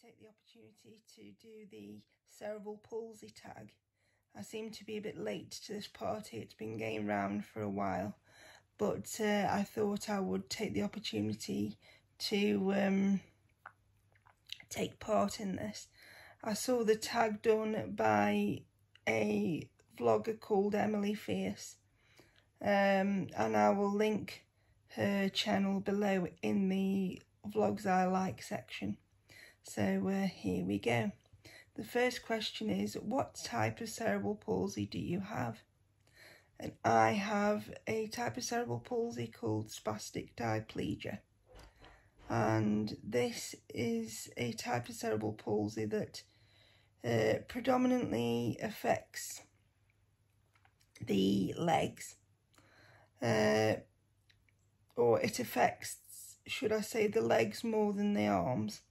take the opportunity to do the cerebral palsy tag. I seem to be a bit late to this party. It's been going round for a while, but I thought I would take the opportunity to take part in this. I saw the tag done by a vlogger called Emily Fierce, and I will link her channel below in the vlogs I like section. So here we go. The first question is, what type of cerebral palsy do you have? And I have a type of cerebral palsy called spastic diplegia. And this is a type of cerebral palsy that predominantly affects the legs, or it affects, should I say, the legs more than the arms.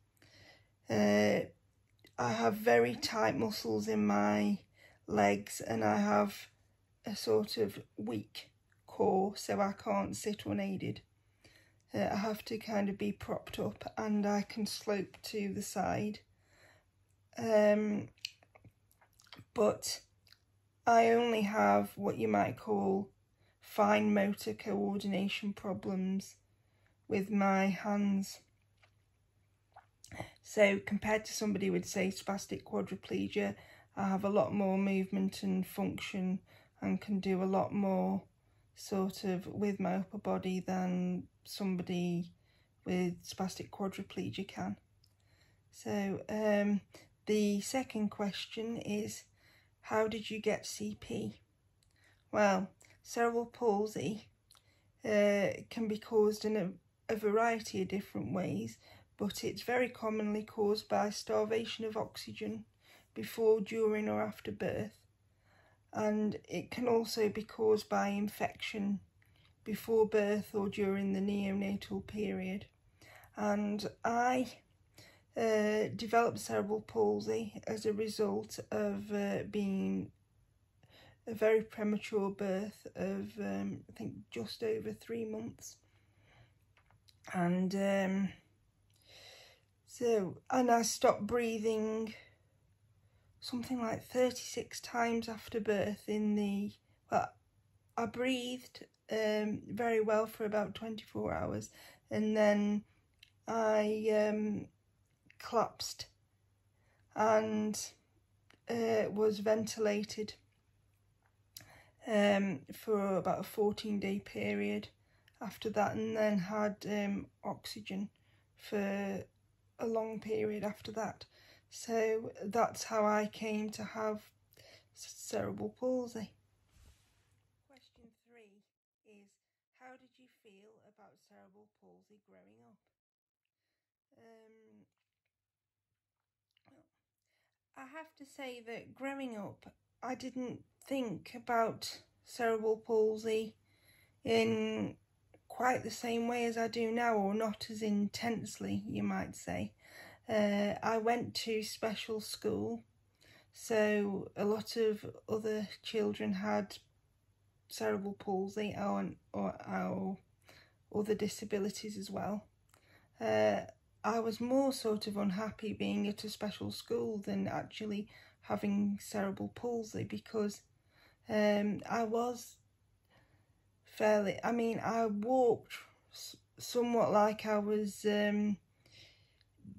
I have very tight muscles in my legs, and I have a sort of weak core, so I can't sit unaided. I have to kind of be propped up, and I can slope to the side. But I only have what you might call fine motor coordination problems with my hands. So compared to somebody with, say, spastic quadriplegia, I have a lot more movement and function and can do a lot more sort of with my upper body than somebody with spastic quadriplegia can. So the second question is, how did you get CP? Well, cerebral palsy can be caused in a variety of different ways, but it's very commonly caused by starvation of oxygen before, during or after birth. And it can also be caused by infection before birth or during the neonatal period. And I developed cerebral palsy as a result of being a very premature birth of I think just over 3 months, and I stopped breathing something like 36 times after birth. I breathed very well for about 24 hours, and then I collapsed and was ventilated for about a 14-day period after that, and then had oxygen for a long period after that. So that's how I came to have cerebral palsy. Question 3 is, how did you feel about cerebral palsy growing up? I have to say that growing up, I didn't think about cerebral palsy in quite the same way as I do now, or not as intensely, you might say. I went to special school, so a lot of other children had cerebral palsy or other disabilities as well. I was more sort of unhappy being at a special school than actually having cerebral palsy, because I was I walked somewhat like I was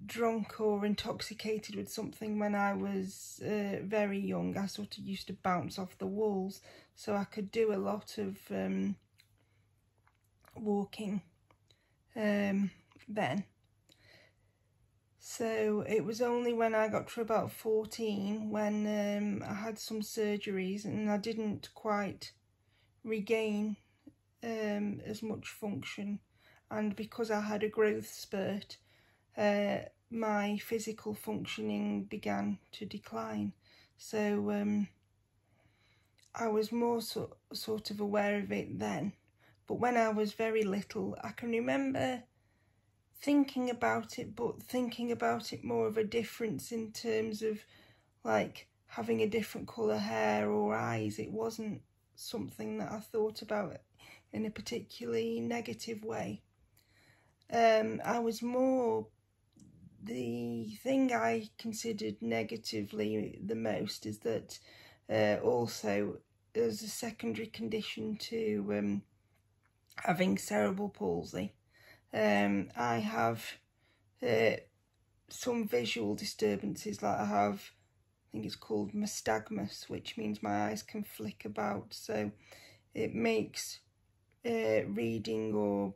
drunk or intoxicated with something when I was very young. I sort of used to bounce off the walls, so I could do a lot of walking then. So it was only when I got to about 14 when I had some surgeries and I didn't quite regain as much function, and because I had a growth spurt, my physical functioning began to decline. So I was more sort of aware of it then. But when I was very little, I can remember thinking about it, but thinking about it more of a difference in terms of like having a different colour hair or eyes. It wasn't something that I thought about in a particularly negative way. I was more the thing I considered negatively the most is that also as a secondary condition to having cerebral palsy, I have some visual disturbances. Like I have, I think it's called nystagmus, which means my eyes can flick about, so it makes reading or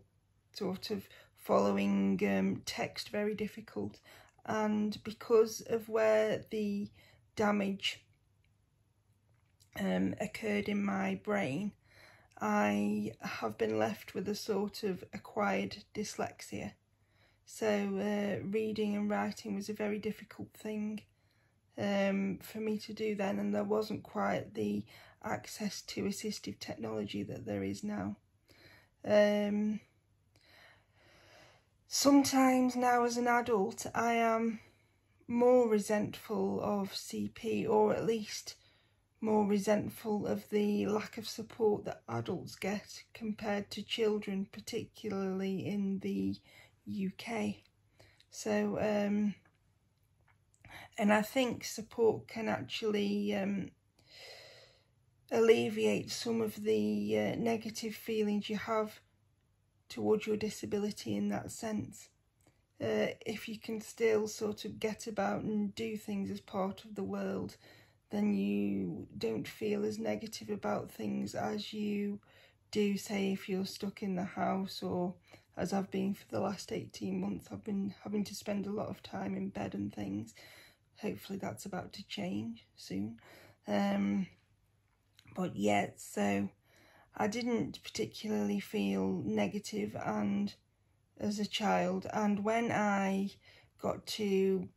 sort of following text very difficult. And because of where the damage occurred in my brain, I have been left with a sort of acquired dyslexia. So reading and writing was a very difficult thing for me to do then, and there wasn't quite the access to assistive technology that there is now. Sometimes now as an adult I am more resentful of CP, or at least more resentful of the lack of support that adults get compared to children, particularly in the UK. So and I think support can actually alleviate some of the negative feelings you have towards your disability in that sense. If you can still sort of get about and do things as part of the world, then you don't feel as negative about things as you do, say, if you're stuck in the house, or as I've been for the last 18 months, I've been having to spend a lot of time in bed and things. Hopefully that's about to change soon. But yeah, so I didn't particularly feel negative and as a child, and when I got to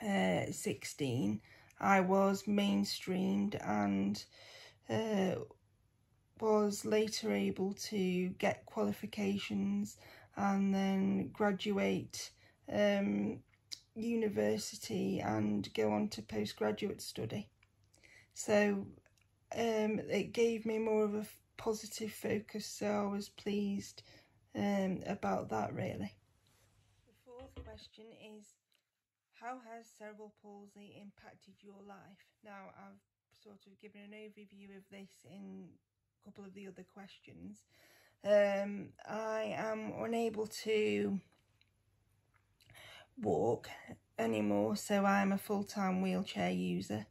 16, I was mainstreamed and was later able to get qualifications and then graduate university and go on to postgraduate study. So it gave me more of a positive focus, so I was pleased about that, really. The fourth question is, how has cerebral palsy impacted your life? Now, I've sort of given an overview of this in a couple of the other questions. I am unable to walk anymore, so I'm a full-time wheelchair user.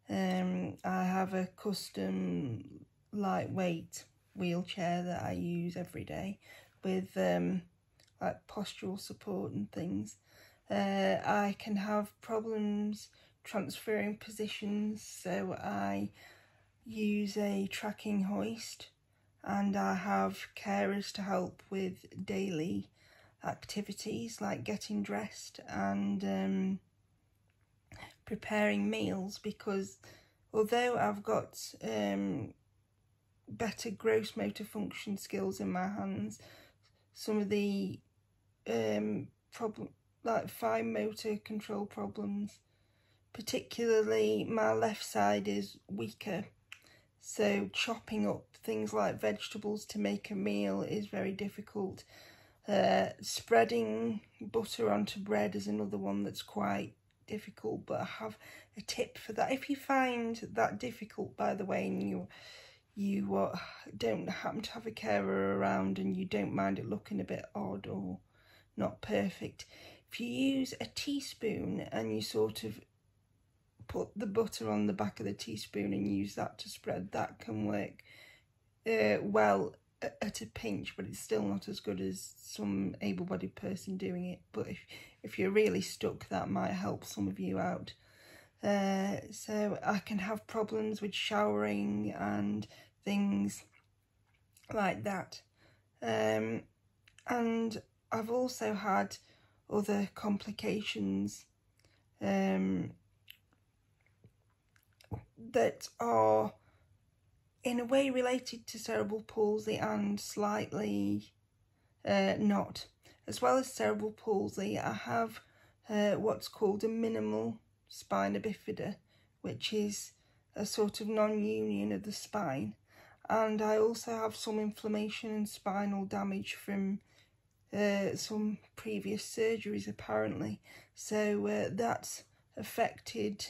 I have a custom lightweight wheelchair that I use every day with like postural support and things. I can have problems transferring positions, so I use a tracking hoist, and I have carers to help with daily activities like getting dressed and preparing meals, because although I've got better gross motor function skills in my hands, some of the like fine motor control problems, particularly my left side, is weaker. So chopping up things like vegetables to make a meal is very difficult. Spreading butter onto bread is another one that's quite difficult, but I have a tip for that. If you find that difficult, by the way, and you don't happen to have a carer around and you don't mind it looking a bit odd or not perfect, if you use a teaspoon and you sort of put the butter on the back of the teaspoon and use that to spread, that can work well at a pinch, but it's still not as good as some able-bodied person doing it. But if you're really stuck, that might help some of you out. So I can have problems with showering and things like that. And I've also had other complications that are in a way related to cerebral palsy and slightly not. As well as cerebral palsy, I have what's called a minimal spina bifida, which is a sort of non-union of the spine. And I also have some inflammation and spinal damage from some previous surgeries apparently, so that's affected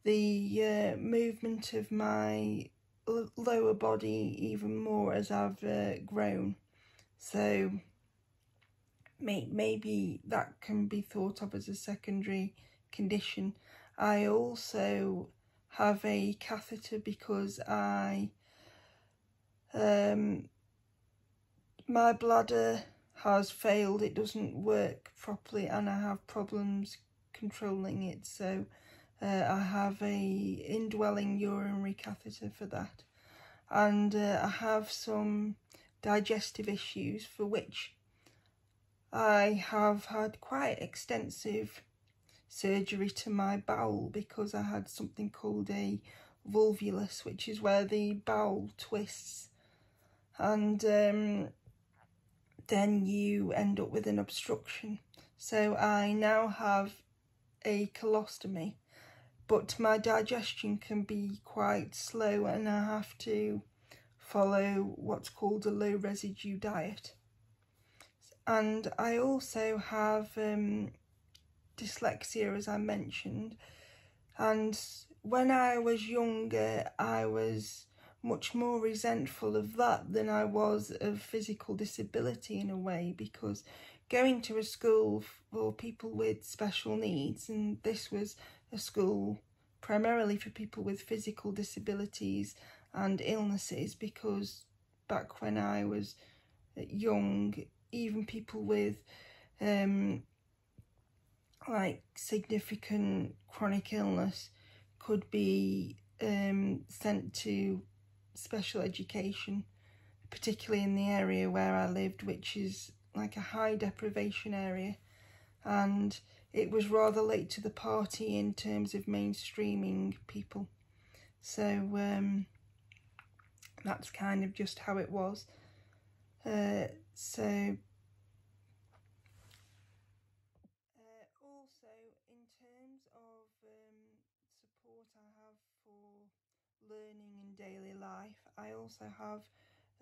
the movement of my lower body even more as I've grown. So maybe that can be thought of as a secondary condition. I also have a catheter because my bladder has failed, it doesn't work properly, and I have problems controlling it, so I have a indwelling urinary catheter for that. And I have some digestive issues for which I have had quite extensive surgery to my bowel, because I had something called a volvulus, which is where the bowel twists, and then you end up with an obstruction. So I now have a colostomy, but my digestion can be quite slow and I have to follow what's called a low residue diet. And I also have dyslexia, as I mentioned, and when I was younger I was much more resentful of that than I was of physical disability in a way, because going to a school for people with special needs, and this was a school primarily for people with physical disabilities and illnesses, because back when I was young, even people with like significant chronic illness could be sent to special education, particularly in the area where I lived, which is like a high deprivation area, and it was rather late to the party in terms of mainstreaming people. So that's kind of just how it was. Also, in terms of support I have for learning in daily life, I also have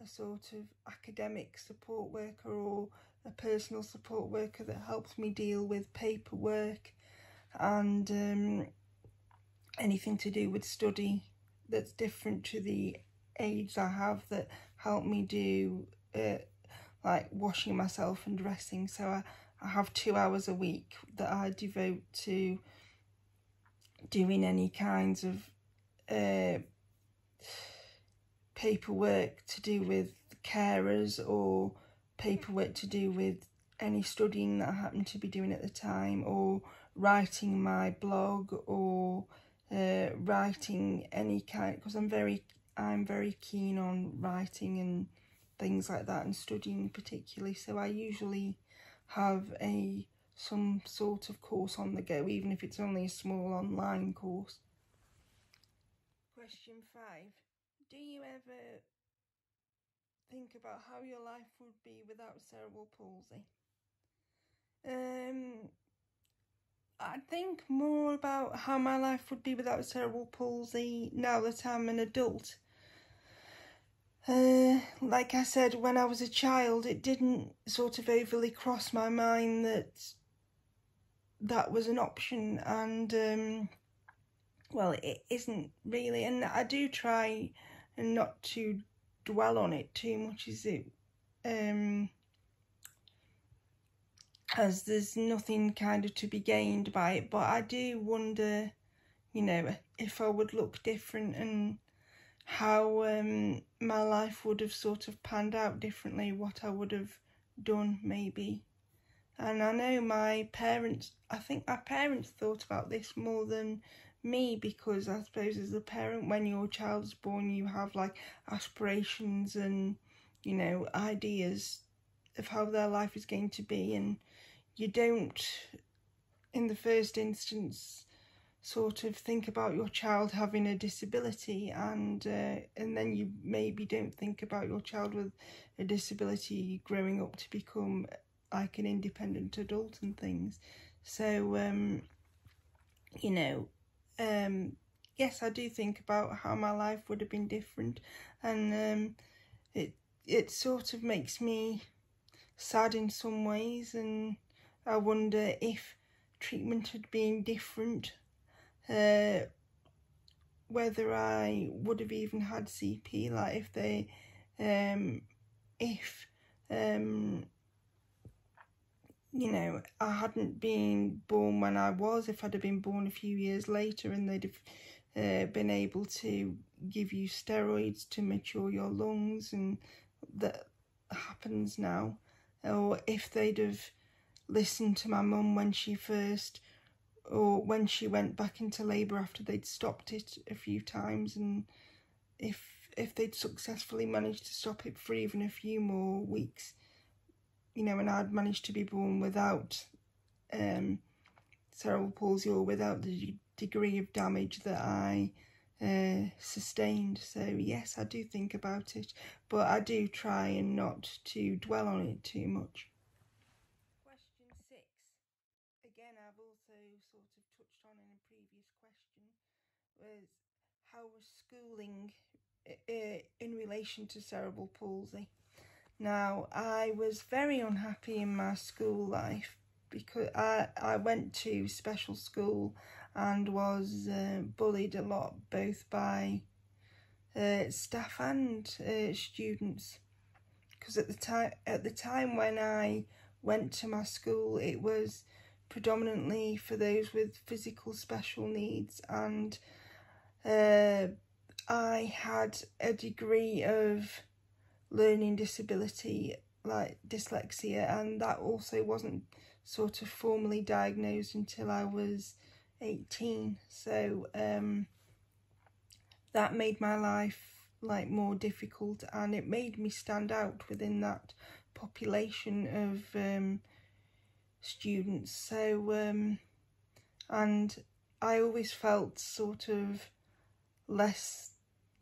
a sort of academic support worker or a personal support worker that helps me deal with paperwork and anything to do with study that's different to the age I have, that help me do like washing myself and dressing. So I have 2 hours a week that I devote to doing any kinds of paperwork to do with carers, or paperwork to do with any studying that I happen to be doing at the time, or writing my blog, or writing any kind, because I'm very keen on writing and things like that, and studying particularly. So I usually have some sort of course on the go, even if it's only a small online course. Question 5. Do you ever think about how your life would be without cerebral palsy? I think more about how my life would be without cerebral palsy now that I'm an adult. Like I said, when I was a child, it didn't sort of overly cross my mind that was an option, and well, it isn't really, and I do try not to dwell on it too much, as there's nothing kind of to be gained by it. But I do wonder, you know, if I would look different and how my life would have sort of panned out differently, what I would have done maybe. And I know I think my parents thought about this more than me, because I suppose as a parent, when your child's born, you have like aspirations and, you know, ideas of how their life is going to be, and you don't in the first instance sort of think about your child having a disability, and then you maybe don't think about your child with a disability growing up to become like an independent adult and things. So you know, yes, I do think about how my life would have been different, and it sort of makes me sad in some ways, and I wonder if treatment had been different, whether I would have even had CP, like if they, you know, I hadn't been born when I was, if I'd have been born a few years later and they'd have been able to give you steroids to mature your lungs, and that happens now, or if they'd have listened to my mum when she first, or when she went back into labour after they'd stopped it a few times, and if they'd successfully managed to stop it for even a few more weeks, you know, and I'd managed to be born without cerebral palsy, or without the degree of damage that I sustained. So yes, I do think about it, but I do try and not to dwell on it too much. Question 6. Again, I've also sort of touched on in a previous question, was how was schooling in relation to cerebral palsy? Now, I was very unhappy in my school life because I went to special school and was bullied a lot, both by staff and students. Because at the time when I went to my school, it was predominantly for those with physical special needs, and I had a degree of learning disability like dyslexia, and that also wasn't sort of formally diagnosed until I was 18. So that made my life like more difficult, and it made me stand out within that population of students. So and I always felt sort of less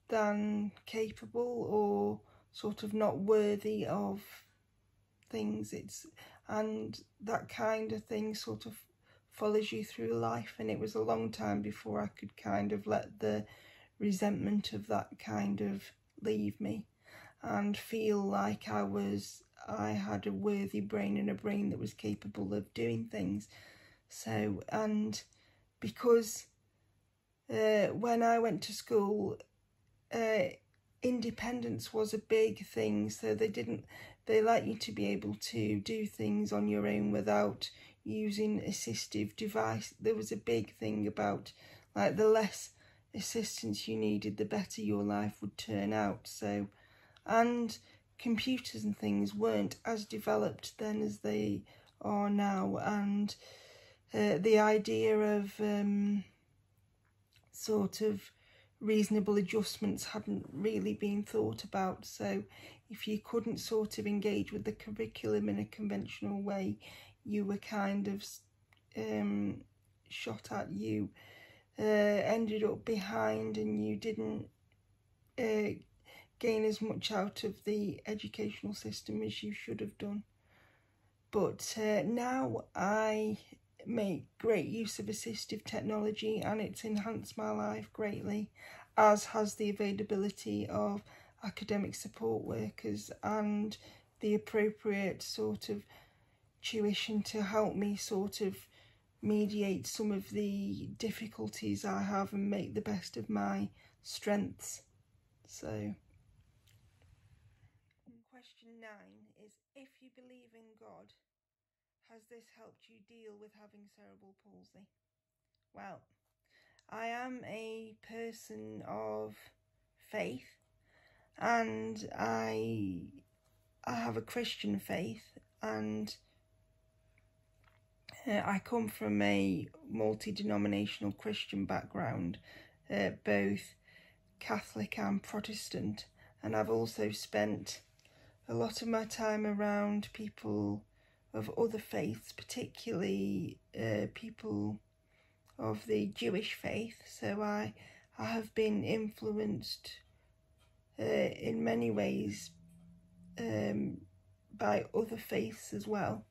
than capable, or sort of not worthy of things. And that kind of thing sort of follows you through life, and it was a long time before I could kind of let the resentment of that kind of leave me and feel like I had a worthy brain, and a brain that was capable of doing things. So, and because when I went to school, independence was a big thing, so they like you to be able to do things on your own without using assistive device. There was a big thing about like the less assistance you needed, the better your life would turn out. So, and computers and things weren't as developed then as they are now, and the idea of sort of reasonable adjustments hadn't really been thought about. So if you couldn't sort of engage with the curriculum in a conventional way, you were kind of shot at. You ended up behind, and you didn't gain as much out of the educational system as you should have done. But now I make great use of assistive technology, and it's enhanced my life greatly, as has the availability of academic support workers and the appropriate sort of tuition to help me sort of mediate some of the difficulties I have and make the best of my strengths. So question 9 is, if you believe in God, has this helped you deal with having cerebral palsy? Well, I am a person of faith, and I have a Christian faith, and I come from a multi-denominational Christian background, both Catholic and Protestant, and I've also spent a lot of my time around people of other faiths, particularly people of the Jewish faith. So I have been influenced in many ways by other faiths as well,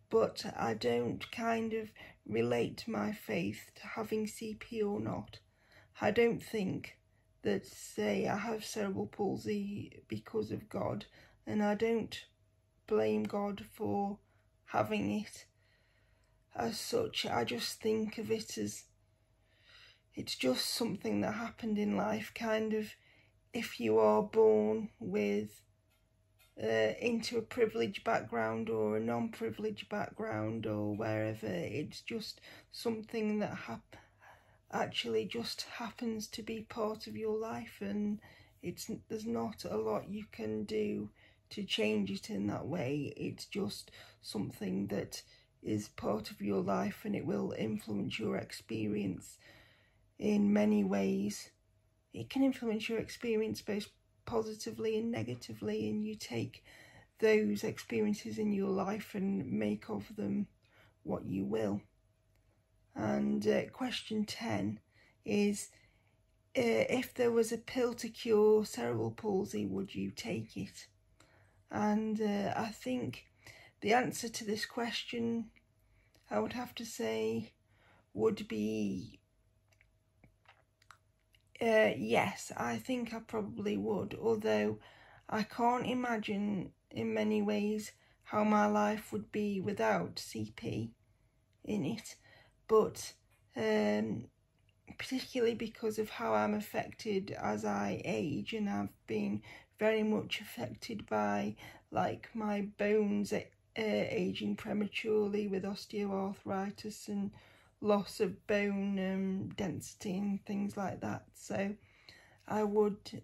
but I don't kind of relate my faith to having CP or not. I don't think that, say, I have cerebral palsy because of God, and I don't blame God for having it as such. I just think of it as it's just something that happened in life, kind of. If you are born with into a privileged background or a non-privileged background or wherever, it's just something that actually just happens to be part of your life, and there's not a lot you can do to change it in that way. It's just something that is part of your life, and it will influence your experience in many ways. It can influence your experience both positively and negatively, and you take those experiences in your life and make of them what you will. And question 10 is, if there was a pill to cure cerebral palsy, would you take it? And I think the answer to this question, I would have to say, would be yes. I think I probably would, although I can't imagine in many ways how my life would be without CP in it. But particularly because of how I'm affected as I age, and I've been very much affected by like my bones aging prematurely with osteoarthritis and loss of bone density and things like that. So I would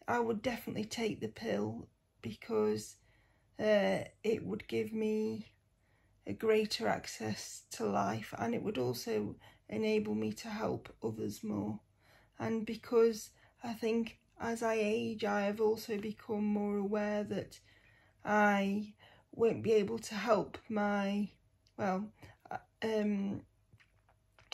I would definitely take the pill, because it would give me a greater access to life, and it would also enable me to help others more. And because I think as I age, I have also become more aware that I won't be able to help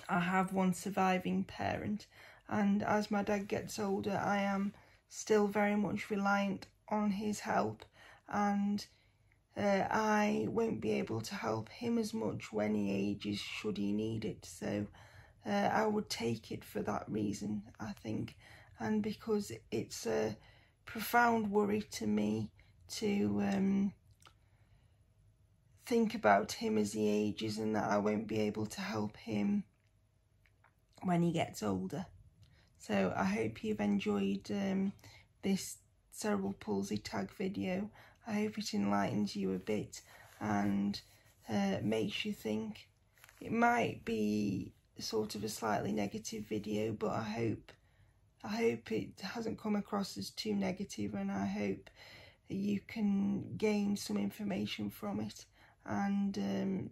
I have one surviving parent, and as my dad gets older, I am still very much reliant on his help, and I won't be able to help him as much when he ages, should he need it. So I would take it for that reason, I think, and because it's a profound worry to me to think about him as he ages, and that I won't be able to help him when he gets older. So I hope you've enjoyed this cerebral palsy tag video. I hope it enlightens you a bit and makes you think. It might be sort of a slightly negative video, but I hope it hasn't come across as too negative, and I hope that you can gain some information from it and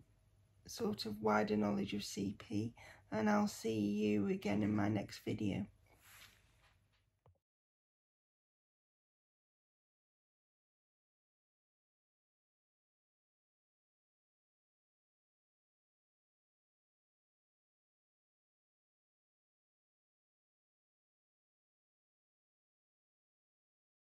sort of wider knowledge of CP. And I'll see you again in my next video.